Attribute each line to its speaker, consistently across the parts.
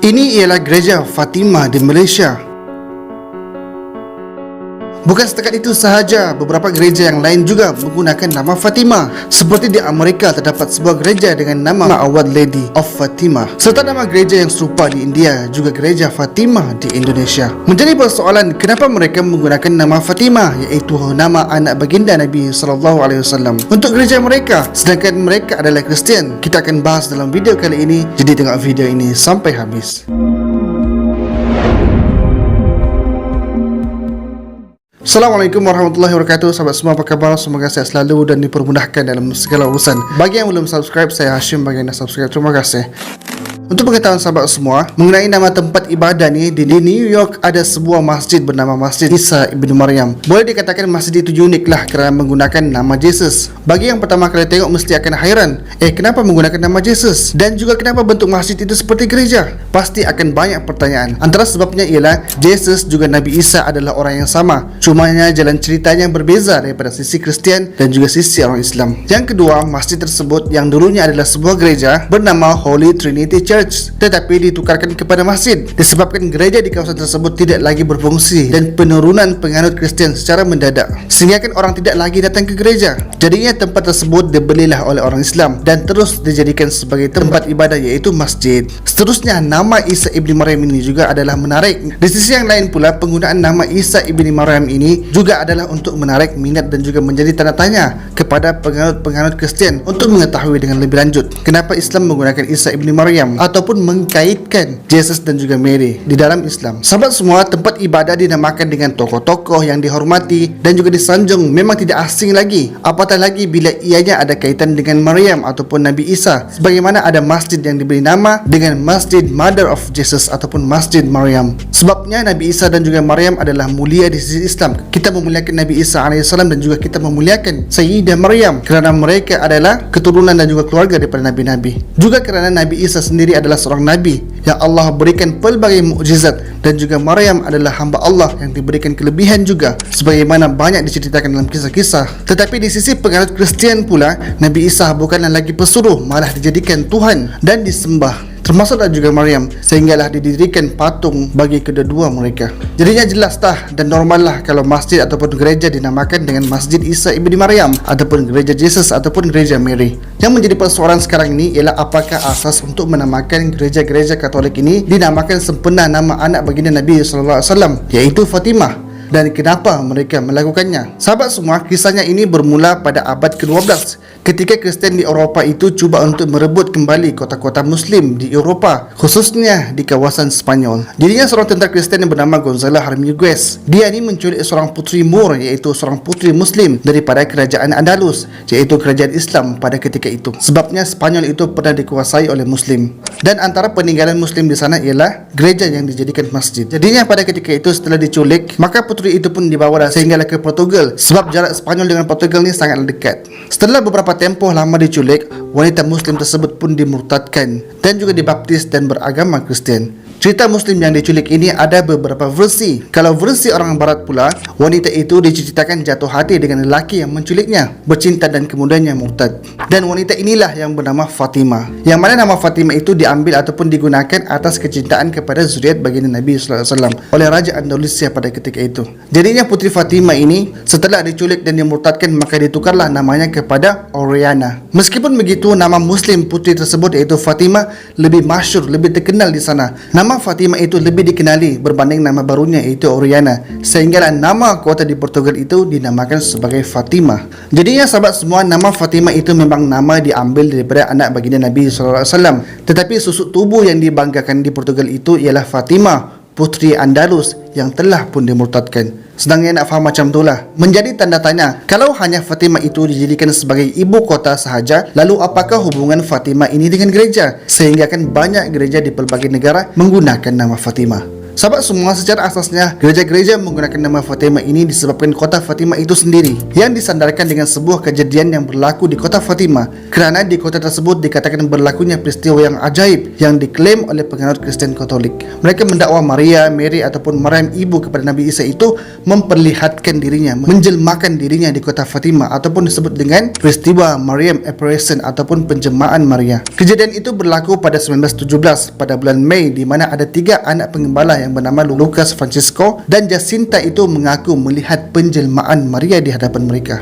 Speaker 1: Ini ialah Gereja Fatimah di Malaysia. Bukan setakat itu sahaja, beberapa gereja yang lain juga menggunakan nama Fatimah. Seperti di Amerika terdapat sebuah gereja dengan nama Our Lady of Fatimah, serta nama gereja yang serupa di India, juga Gereja Fatimah di Indonesia. Menjadi persoalan, kenapa mereka menggunakan nama Fatimah, iaitu nama anak baginda Nabi SAW untuk gereja mereka, sedangkan mereka adalah Kristian? Kita akan bahas dalam video kali ini, jadi tengok video ini sampai habis. Assalamualaikum warahmatullahi wabarakatuh. Sahabat semua, apa khabar? Semoga sehat selalu dan dipermudahkan dalam segala urusan. Bagi yang belum subscribe, saya Hashim. Bagi yang dah subscribe, terima kasih. Untuk pengetahuan sahabat semua, mengenai nama tempat ibadah ni, di New York ada sebuah masjid bernama Masjid Isa Ibn Maryam. Boleh dikatakan masjid itu unik lah kerana menggunakan nama Jesus. Bagi yang pertama kali tengok mesti akan hairan, kenapa menggunakan nama Jesus? Dan juga kenapa bentuk masjid itu seperti gereja? Pasti akan banyak pertanyaan. Antara sebabnya ialah Jesus juga Nabi Isa adalah orang yang sama, cumanya jalan ceritanya berbeza daripada sisi Kristian dan juga sisi orang Islam. Yang kedua, masjid tersebut yang dulunya adalah sebuah gereja bernama Holy Trinity Church, tetapi ditukarkan kepada masjid disebabkan gereja di kawasan tersebut tidak lagi berfungsi dan penurunan penganut Kristian secara mendadak, sehingga kan orang tidak lagi datang ke gereja. Jadinya tempat tersebut dibelilah oleh orang Islam dan terus dijadikan sebagai tempat ibadah, iaitu masjid. Seterusnya, nama Isa Ibn Maryam ini juga adalah menarik. Di sisi yang lain pula, penggunaan nama Isa Ibn Maryam ini juga adalah untuk menarik minat dan juga menjadi tanda tanya kepada penganut Kristian untuk mengetahui dengan lebih lanjut kenapa Islam menggunakan Isa Ibn Maryam ataupun mengkaitkan Jesus dan juga Mary di dalam Islam. Sahabat semua, tempat ibadah dinamakan dengan tokoh-tokoh yang dihormati dan juga disanjung memang tidak asing lagi, apatah lagi bila ianya ada kaitan dengan Maryam ataupun Nabi Isa, sebagaimana ada masjid yang diberi nama dengan Masjid Mother of Jesus ataupun Masjid Maryam. Sebabnya Nabi Isa dan juga Maryam adalah mulia di sisi Islam. Kita memuliakan Nabi Isa AS dan juga kita memuliakan Sayyidah Maryam kerana mereka adalah keturunan dan juga keluarga daripada Nabi-Nabi. Juga kerana Nabi Isa sendiri adalah seorang Nabi yang Allah berikan pelbagai mukjizat, dan juga Maryam adalah hamba Allah yang diberikan kelebihan juga, sebagaimana banyak diceritakan dalam kisah-kisah. Tetapi di sisi penganut Kristian pula, Nabi Isa bukanlah lagi pesuruh, malah dijadikan Tuhan dan disembah, termasuklah juga Maryam, sehinggalah didirikan patung bagi kedua-dua mereka. Jadinya jelas dan normal lah kalau masjid ataupun gereja dinamakan dengan Masjid Isa Ibn Maryam ataupun Gereja Jesus ataupun Gereja Mary. Yang menjadi persoalan sekarang ini ialah apakah asas untuk menamakan gereja-gereja Katolik ini dinamakan sempena nama anak baginda Nabi SAW, iaitu Fatimah, dan kenapa mereka melakukannya. Sahabat semua, kisahnya ini bermula pada abad ke-12 ketika Kristian di Eropah itu cuba untuk merebut kembali kota-kota Muslim di Eropah, khususnya di kawasan Spanyol. Jadinya seorang tentara Kristian yang bernama Gonzalo Armigues, dia ini menculik seorang putri Moor, iaitu seorang putri Muslim daripada kerajaan Andalus, iaitu kerajaan Islam pada ketika itu. Sebabnya Spanyol itu pernah dikuasai oleh Muslim, dan antara peninggalan Muslim di sana ialah gereja yang dijadikan masjid. Jadinya pada ketika itu setelah diculik, maka putri itu pun dibawa sehinggalah ke Portugal, sebab jarak Spanyol dengan Portugal ni sangat dekat. Setelah beberapa tempoh lama diculik, wanita Muslim tersebut pun dimurtadkan dan juga dibaptis dan beragama Kristian. Cerita Muslim yang diculik ini ada beberapa versi. Kalau versi orang Barat pula, wanita itu diceritakan jatuh hati dengan lelaki yang menculiknya, bercinta dan kemudiannya murtad. Dan wanita inilah yang bernama Fatimah, yang mana nama Fatimah itu diambil ataupun digunakan atas kecintaan kepada zuriat baginda Nabi SAW oleh Raja Andalusia pada ketika itu. Jadinya putri Fatimah ini setelah diculik dan dimurtadkan, maka ditukarlah namanya kepada Oriana. Meskipun begitu, nama Muslim putri tersebut iaitu Fatimah lebih masyhur, lebih terkenal di sana. Nama Fatimah itu lebih dikenali berbanding nama barunya iaitu Oriana, sehinggalah nama kota di Portugal itu dinamakan sebagai Fatimah. Jadinya sahabat semua, nama Fatimah itu memang nama diambil daripada anak baginda Nabi SAW, tetapi susuk tubuh yang dibanggakan di Portugal itu ialah Fatimah, putri Andalus yang telah pun dimurtadkan. Sedangnya nak faham macam itulah, menjadi tanda tanya, kalau hanya Fatimah itu dijadikan sebagai ibu kota sahaja, lalu apakah hubungan Fatimah ini dengan gereja? Sehingga kan banyak gereja di pelbagai negara menggunakan nama Fatimah. Sahabat semua, secara asasnya gereja-gereja menggunakan nama Fatimah ini disebabkan kota Fatimah itu sendiri yang disandarkan dengan sebuah kejadian yang berlaku di kota Fatimah, kerana di kota tersebut dikatakan berlakunya peristiwa yang ajaib yang diklaim oleh penganut Kristen Katolik. Mereka mendakwa Maria, Mary ataupun Maryam ibu kepada Nabi Isa itu memperlihatkan dirinya, menjelmakan dirinya di kota Fatimah, ataupun disebut dengan peristiwa Mariam Apparition ataupun penjelmaan Maria. Kejadian itu berlaku pada 1917 pada bulan Mei, di mana ada 3 anak penggembala yang bernama Lucas, Francisco dan Jacinta itu mengaku melihat penjelmaan Maria di hadapan mereka.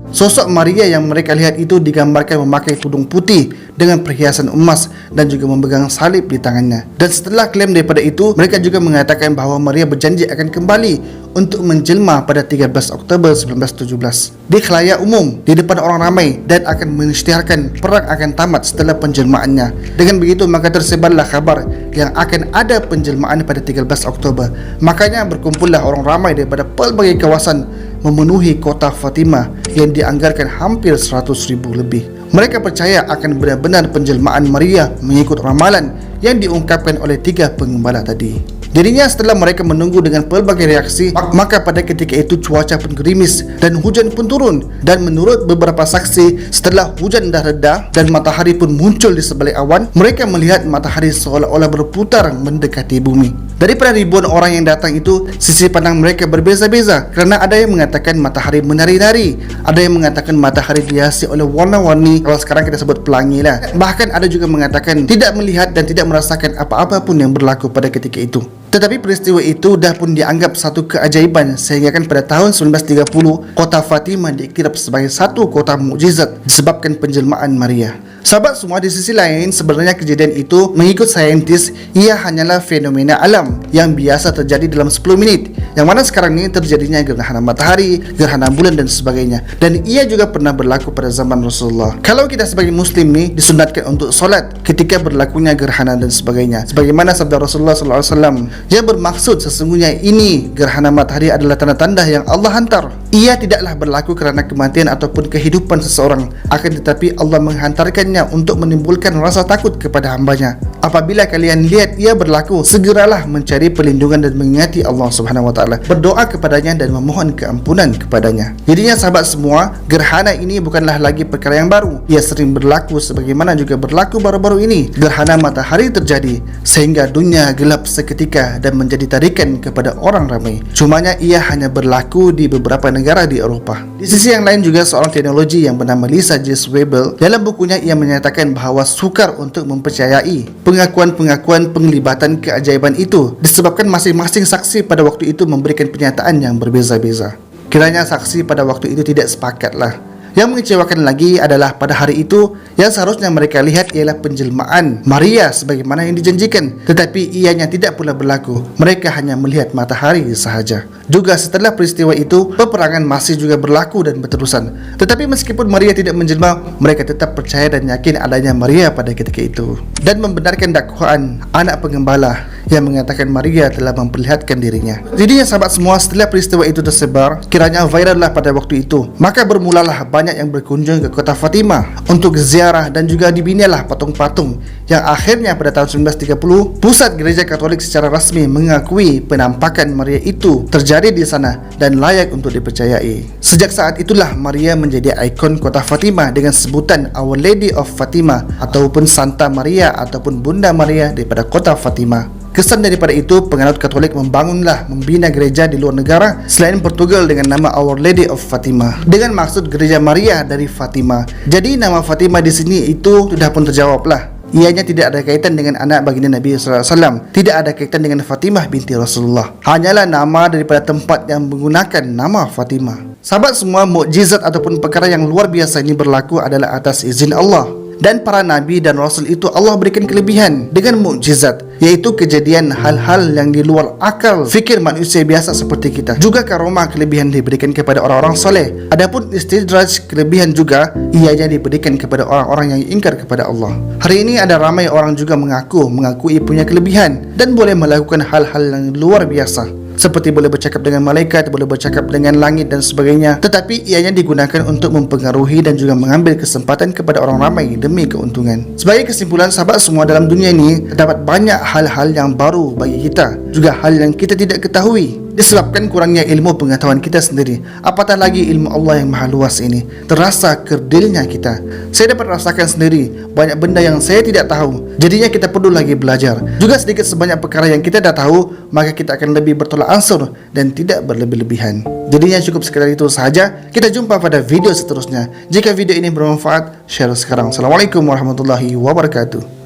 Speaker 1: Sosok Maria yang mereka lihat itu digambarkan memakai tudung putih dengan perhiasan emas dan juga memegang salib di tangannya. Dan setelah klaim daripada itu, mereka juga mengatakan bahawa Maria berjanji akan kembali untuk menjelma pada 13 Oktober 1917 di khalayak umum di depan orang ramai dan akan mengisytiharkan perang akan tamat setelah penjelmaannya. Dengan begitu maka tersebarlah kabar yang akan ada penjelmaan pada 13 Oktober. Makanya berkumpullah orang ramai daripada pelbagai kawasan memenuhi kota Fatimah yang dianggarkan hampir 100,000 lebih. Mereka percaya akan benar-benar penjelmaan Maria mengikut ramalan yang diungkapkan oleh 3 penggembala tadi. Jadinya setelah mereka menunggu dengan pelbagai reaksi, maka pada ketika itu cuaca pun gerimis dan hujan pun turun. Dan menurut beberapa saksi, setelah hujan dah reda dan matahari pun muncul di sebalik awan, mereka melihat matahari seolah-olah berputar mendekati bumi. Daripada ribuan orang yang datang itu, sisi pandang mereka berbeza-beza, kerana ada yang mengatakan matahari menari-nari, ada yang mengatakan matahari dihiasi oleh warna-warni, kalau sekarang kita sebut pelangi lah. Bahkan ada juga mengatakan tidak melihat dan tidak merasakan apa-apa pun yang berlaku pada ketika itu. Tetapi peristiwa itu dah pun dianggap satu keajaiban, sehingga kan pada tahun 1930 kota Fatimah diiktiraf sebagai satu kota mukjizat disebabkan penjelmaan Maria. Sahabat semua, di sisi lain sebenarnya kejadian itu mengikut saintis ia hanyalah fenomena alam yang biasa terjadi dalam 10 minit, yang mana sekarang ini terjadinya gerhana matahari, gerhana bulan dan sebagainya. Dan ia juga pernah berlaku pada zaman Rasulullah. Kalau kita sebagai muslim ni disunatkan untuk solat ketika berlakunya gerhana dan sebagainya, sebagaimana sabda Rasulullah SAW yang bermaksud sesungguhnya ini gerhana matahari adalah tanda-tanda yang Allah hantar. Ia tidaklah berlaku kerana kematian ataupun kehidupan seseorang, akan tetapi Allah menghantarkannya untuk menimbulkan rasa takut kepada hambanya. Apabila kalian lihat ia berlaku, segeralah mencari perlindungan dan mengingati Allah Subhanahu Wa Taala, berdoa kepadanya dan memohon keampunan kepadanya. Jadinya sahabat semua, gerhana ini bukanlah lagi perkara yang baru. Ia sering berlaku sebagaimana juga berlaku baru-baru ini. Gerhana matahari terjadi sehingga dunia gelap seketika dan menjadi tarikan kepada orang ramai. Cumanya ia hanya berlaku di beberapa negara di Eropah. Di sisi yang lain juga seorang teknologi yang bernama Lisa J. Webel dalam bukunya ia menyatakan bahawa sukar untuk mempercayai pengakuan-pengakuan penglibatan keajaiban itu disebabkan masing-masing saksi pada waktu itu memberikan pernyataan yang berbeza-beza. Kiranya saksi pada waktu itu tidak sepakatlah. Yang mengecewakan lagi adalah pada hari itu yang seharusnya mereka lihat ialah penjelmaan Maria sebagaimana yang dijanjikan, tetapi ianya tidak pula berlaku. Mereka hanya melihat matahari sahaja. Juga setelah peristiwa itu, peperangan masih juga berlaku dan berterusan. Tetapi meskipun Maria tidak menjelma, mereka tetap percaya dan yakin adanya Maria pada ketika itu, dan membenarkan dakwaan anak penggembala yang mengatakan Maria telah memperlihatkan dirinya. Jadi sahabat semua, setelah peristiwa itu tersebar, kiranya virallah pada waktu itu, maka bermulalah banyak yang berkunjung ke kota Fatimah untuk ziarah dan juga dibinalah patung-patung yang akhirnya pada tahun 1930 pusat gereja Katolik secara rasmi mengakui penampakan Maria itu terjadi di sana dan layak untuk dipercayai. Sejak saat itulah Maria menjadi ikon kota Fatimah dengan sebutan Our Lady of Fatima ataupun Santa Maria ataupun Bunda Maria daripada kota Fatimah. Kesan daripada itu, penganut Katolik membina gereja di luar negara selain Portugal dengan nama Our Lady of Fatima dengan maksud gereja Maria dari Fatima. Jadi nama Fatima di sini itu sudah pun terjawablah. Ianya tidak ada kaitan dengan anak baginda Nabi SAW. Tidak ada kaitan dengan Fatimah binti Rasulullah. Hanyalah nama daripada tempat yang menggunakan nama Fatimah. Sahabat semua, mukjizat ataupun perkara yang luar biasa ini berlaku adalah atas izin Allah. Dan para nabi dan rasul itu Allah berikan kelebihan dengan mukjizat, yaitu kejadian hal-hal yang di luar akal fikir manusia biasa seperti kita. Juga karomah kelebihan diberikan kepada orang-orang soleh. Adapun istidraj kelebihan juga ianya diberikan kepada orang-orang yang ingkar kepada Allah. Hari ini ada ramai orang juga mengakui punya kelebihan dan boleh melakukan hal-hal yang luar biasa. seperti boleh bercakap dengan malaikat, boleh bercakap dengan langit dan sebagainya. Tetapi ianya digunakan untuk mempengaruhi dan juga mengambil kesempatan kepada orang ramai demi keuntungan. Sebagai kesimpulan, sahabat semua, dalam dunia ini terdapat banyak hal-hal yang baru bagi kita, juga hal yang kita tidak ketahui disebabkan kurangnya ilmu pengetahuan kita sendiri. Apatah lagi ilmu Allah yang maha luas ini. Terasa kerdilnya kita. Saya dapat rasakan sendiri banyak benda yang saya tidak tahu. Jadinya kita perlu lagi belajar. Juga sedikit sebanyak perkara yang kita dah tahu, maka kita akan lebih bertolak ansur dan tidak berlebih-lebihan. Jadinya cukup sekadar itu sahaja. Kita jumpa pada video seterusnya. Jika video ini bermanfaat, share sekarang. Assalamualaikum warahmatullahi wabarakatuh.